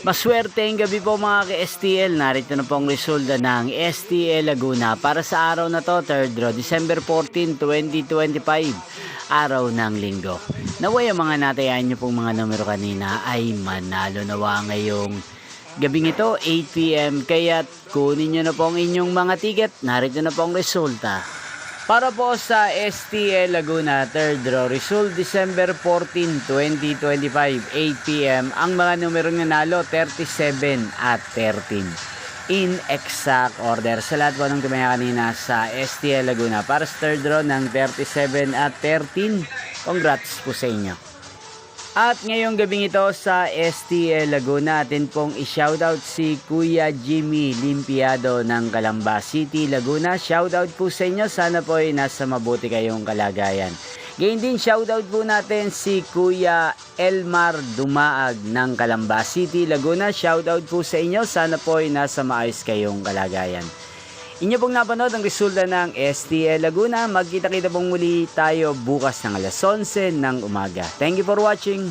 Maswerteng gabi po mga ka-STL. Narito na po ang resulta ng STL Laguna para sa araw na to, 3rd draw, December 14, 2025, araw ng linggo. Naway ang mga natayan nyo pong mga numero kanina ay manalo nawa ngayong gabing ito, 8 PM. Kaya't kunin nyo na po ang inyong mga ticket. Narito na po ang resulta. Para po sa STL Laguna, 3rd draw, result December 14, 2025, 8 PM. Ang mga numerong nanalo, 37 at 13. In exact order. Sa lahat po ng tumaya kanina sa STL Laguna. Para sa 3rd draw ng 37 at 13, congrats po sa inyo. At ngayong gabing ito sa STL Laguna, atin pong i-shoutout si Kuya Jimmy Limpiado ng Calamba City, Laguna. Shoutout po sa inyo. Sana po ay nasa mabuti kayong kalagayan. Ngayon din, shoutout po natin si Kuya Elmar Dumaag ng Calamba City, Laguna. Shoutout po sa inyo. Sana po ay nasa maayos kayong kalagayan. Inyo pong napanood ang resulta ng STL Laguna. Magkita-kita pong muli tayo bukas ng alas 11 ng umaga. Thank you for watching.